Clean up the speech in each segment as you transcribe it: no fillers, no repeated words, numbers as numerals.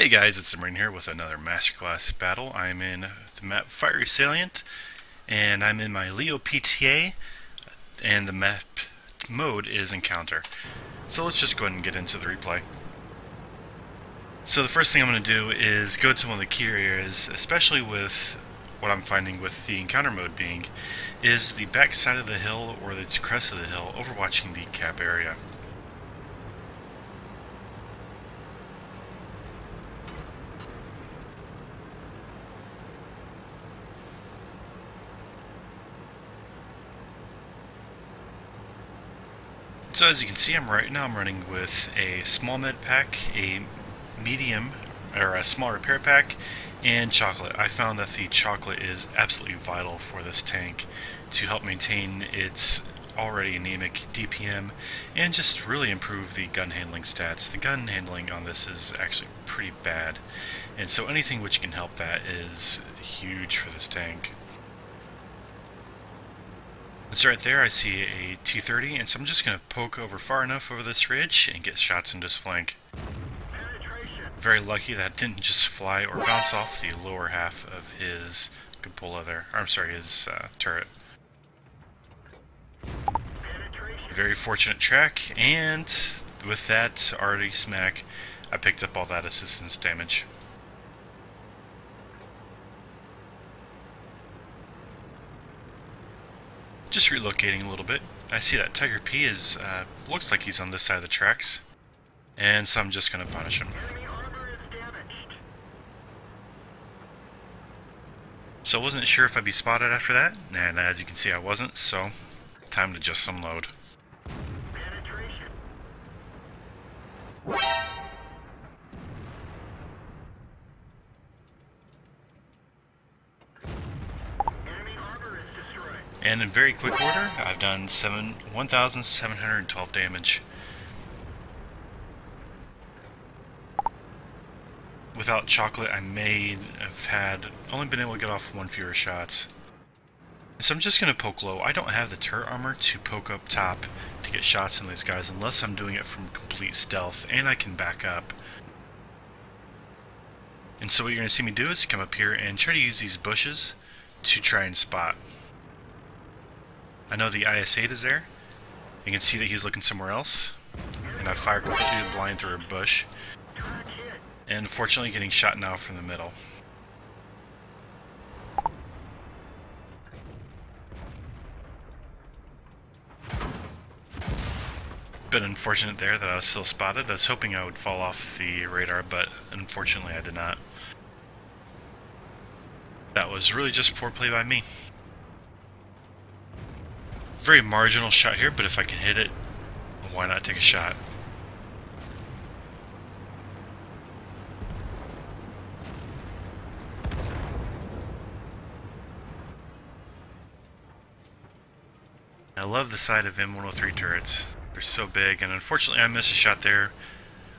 Hey guys, it's Marine here with another Masterclass battle. I'm in the map Fiery Salient, and I'm in my Leo PTA, and the map mode is Encounter. So let's just go ahead and get into the replay. So the first thing I'm going to do is go to one of the key areas, especially with what I'm finding with the Encounter mode being, is the back side of the hill or the crest of the hill overwatching the cap area. So as you can see, I'm running with a small med pack, a medium or a small repair pack, and chocolate. I found that the chocolate is absolutely vital for this tank to help maintain its already anemic DPM and just really improve the gun handling stats. The gun handling on this is actually pretty bad, and so anything which can help that is huge for this tank. So right there I see a T-30, and so I'm just going to poke over far enough over this ridge and get shots into his flank. Very lucky that didn't just fly or bounce off the lower half of his cupola there. Or, I'm sorry, his turret. Very fortunate track, and with that already smack, I picked up all that assistance damage. Just relocating a little bit. I see that Tiger P is looks like he's on this side of the tracks, and so I'm just going to punish him. So I wasn't sure if I'd be spotted after that, and as you can see I wasn't, so time to just unload. And in very quick order, I've done 1,712 damage. Without chocolate, I may have only been able to get off one fewer shots. So I'm just going to poke low. I don't have the turret armor to poke up top to get shots on these guys unless I'm doing it from complete stealth, and I can back up. And so what you're going to see me do is come up here and try to use these bushes to try and spot. I know the IS-8 is there. You can see that he's looking somewhere else, and I fire completely blind through a bush, and unfortunately getting shot now from the middle. Bit unfortunate there that I was still spotted. I was hoping I would fall off the radar, but unfortunately I did not. That was really just poor play by me. Very marginal shot here, but if I can hit it, why not take a shot? I love the side of M103 turrets. They're so big, and unfortunately I missed a shot there.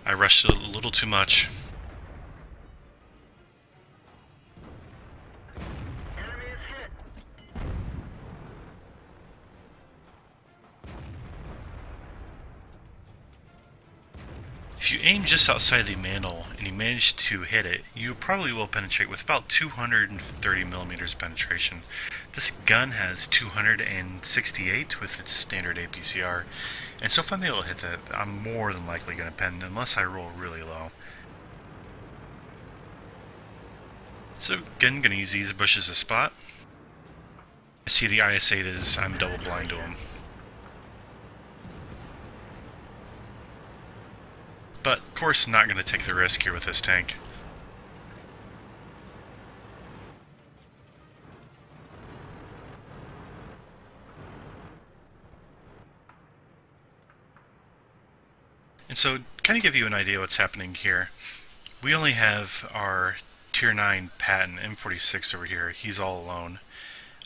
I rushed it a little too much. If you aim just outside the mantle and you manage to hit it, you probably will penetrate with about 230 millimeters penetration. This gun has 268 with its standard APCR, and so if I'm able to hit that, I'm more than likely going to pen unless I roll really low. So again, going to use these bushes as spot. I see the IS-8 is, I'm double blind to him. But, of course, not going to take the risk here with this tank. And so, kind of give you an idea what's happening here. We only have our Tier 9 Patton M46 over here. He's all alone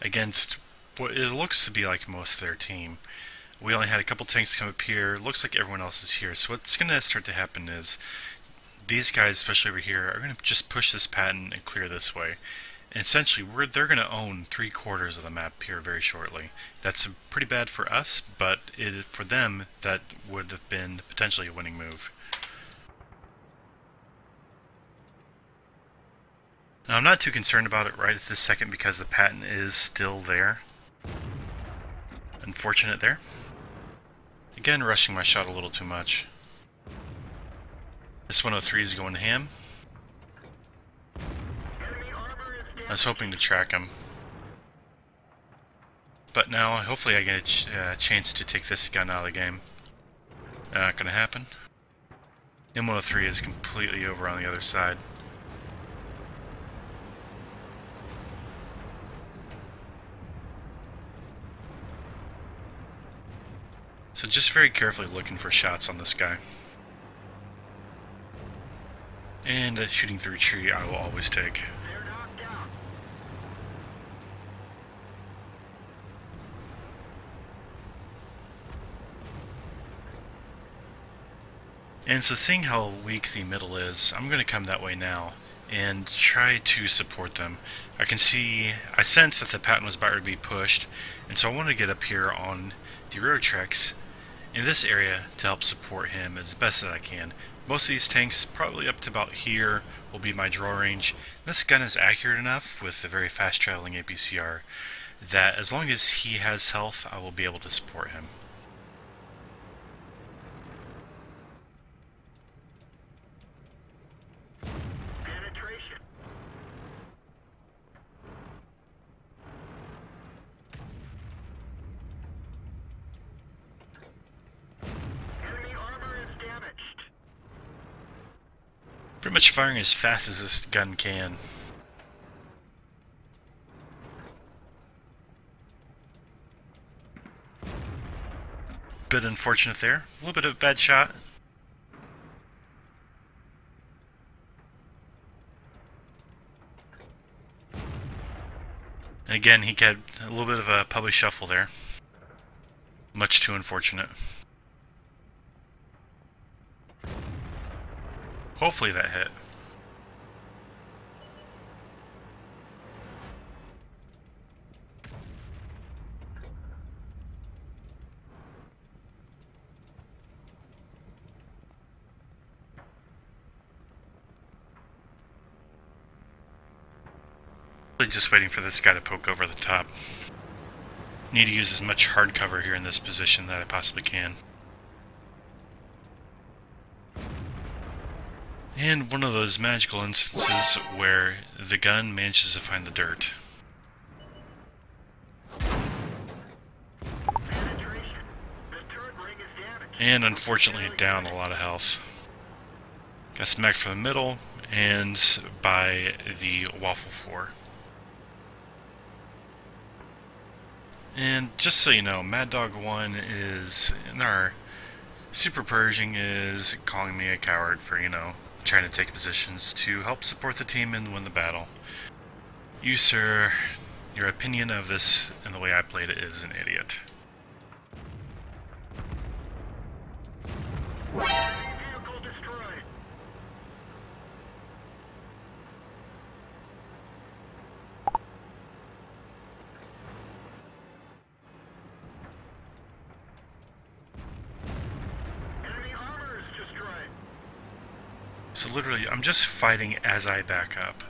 against what it looks to be like most of their team. We only had a couple tanks come up here. Looks like everyone else is here. So what's going to start to happen is these guys, especially over here, are going to just push this Patton and clear this way. And essentially, they're going to own 3/4 of the map here very shortly. That's pretty bad for us, but for them, that would have been potentially a winning move. Now, I'm not too concerned about it right at this second because the patent is still there. Unfortunate there. Again, rushing my shot a little too much. This 103 is going ham. I was hoping to track him. But now, hopefully I get a chance to take this gun out of the game. Not gonna happen. M103 is completely over on the other side. So just very carefully looking for shots on this guy. And a shooting through tree I will always take. And so seeing how weak the middle is, I'm going to come that way now and try to support them. I sense that the patent was about to be pushed, and so I want to get up here on the rear tracks in this area to help support him as best as I can. Most of these tanks, probably up to about here, will be my draw range. This gun is accurate enough with the very fast traveling APCR that as long as he has health, I will be able to support him. Pretty much firing as fast as this gun can. Bit unfortunate there. A little bit of a bad shot. And again, he had a little bit of a public shuffle there. Much too unfortunate. Hopefully that hit. Really just waiting for this guy to poke over the top. Need to use as much hard cover here in this position that I possibly can. And one of those magical instances where the gun manages to find the dirt. And unfortunately down a lot of health. Got smacked from the middle and by the Waffle 4. And just so you know, Mad Dog 1 is, in our Super Purging, is calling me a coward for, trying to take positions to help support the team and win the battle. You, sir, your opinion of this and the way I played it is an idiot. Vehicle destroyed. Enemy armor is destroyed. So literally, I'm just fighting as I back up.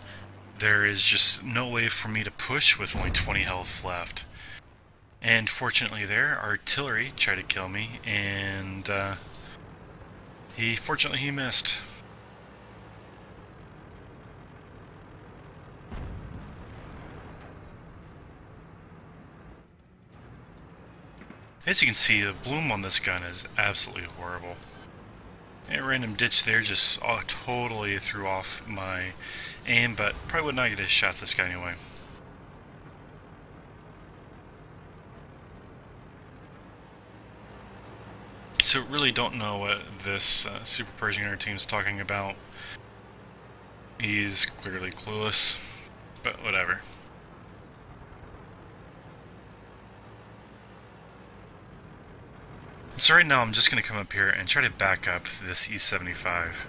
There is just no way for me to push with only 20 health left. And fortunately there, artillery tried to kill me, and fortunately he missed. As you can see, the bloom on this gun is absolutely horrible. A random ditch there just totally threw off my aim, but probably would not get a shot at this guy anyway. So really don't know what this Super Pershing Air team is talking about. He's clearly clueless, but whatever. So right now I'm just going to come up here and try to back up this E75.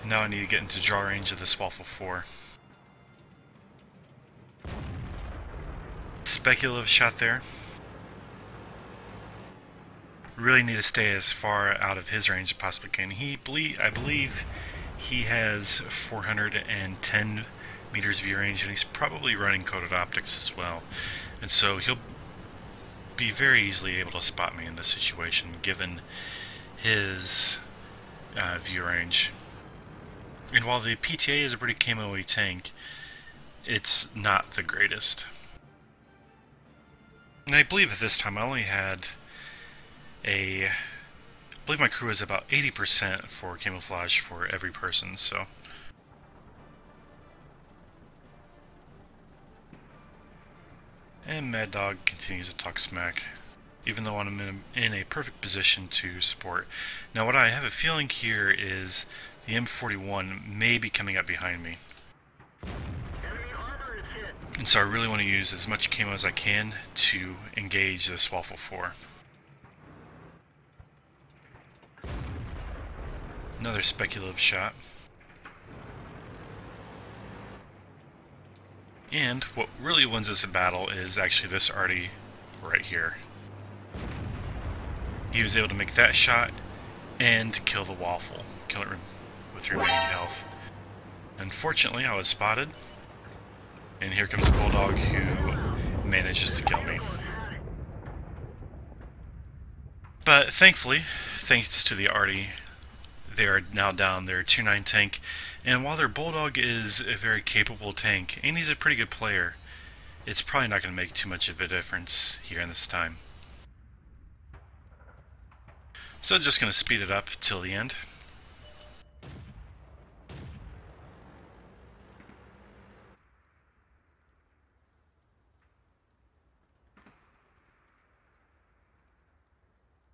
Now I need to get into draw range of this Waffle 4. Speculative shot there. really need to stay as far out of his range as possibly can. I believe he has 410 meters view range, and he's probably running coated optics as well. And so he'll be very easily able to spot me in this situation, given his view range. And while the PTA is a pretty camo-y tank, it's not the greatest. And I believe at this time I only had I believe my crew is about 80% for camouflage for every person, so. And Mad Dog continues to talk smack, even though I'm in a perfect position to support. Now what I have a feeling here is the M41 may be coming up behind me. Enemy armor is hit. And so I really want to use as much camo as I can to engage this Waffle 4. Another speculative shot. And what really wins this battle is actually this arty right here. He was able to make that shot and kill the Waffle, kill it with remaining health. Unfortunately, I was spotted, and here comes Bulldog, who manages to kill me. But thankfully, thanks to the arty, they are now down their tier 9 tank, and while their Bulldog is a very capable tank, and he's a pretty good player, it's probably not going to make too much of a difference here in this time. So just going to speed it up till the end.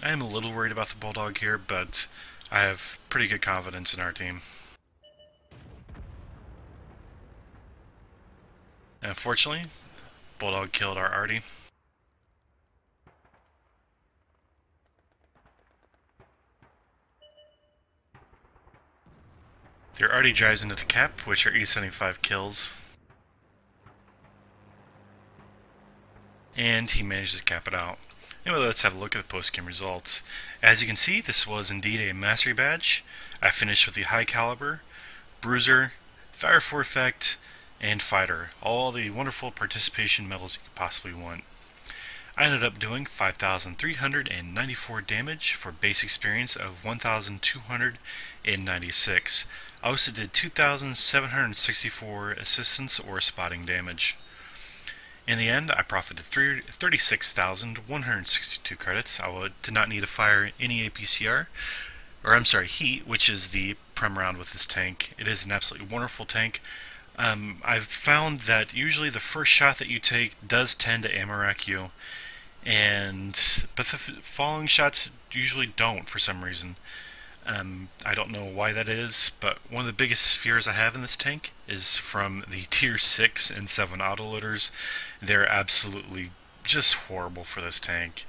I am a little worried about the Bulldog here, but I have pretty good confidence in our team. Unfortunately, Bulldog killed our arty. Their arty drives into the cap, which are E75 kills. And he manages to cap it out. Anyway, let's have a look at the post-game results. As you can see, this was indeed a mastery badge. I finished with the high caliber, bruiser, fire for effect, and fighter. All the wonderful participation medals you could possibly want. I ended up doing 5,394 damage for base experience of 1,296. I also did 2,764 assistance or spotting damage. In the end, I profited 36,162 credits. I did not need to fire any APCR, heat, which is the prem round with this tank. It is an absolutely wonderful tank. I've found that usually the first shot that you take does tend to ammo rack you, but the following shots usually don't for some reason. I don't know why that is, but one of the biggest fears I have in this tank is from the tier 6 and 7 autoloaders. They're absolutely just horrible for this tank.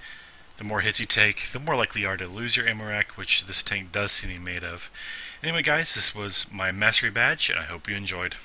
The more hits you take, the more likely you are to lose your ammo rack, which this tank does seem to be made of. Anyway guys, this was my mastery badge, and I hope you enjoyed.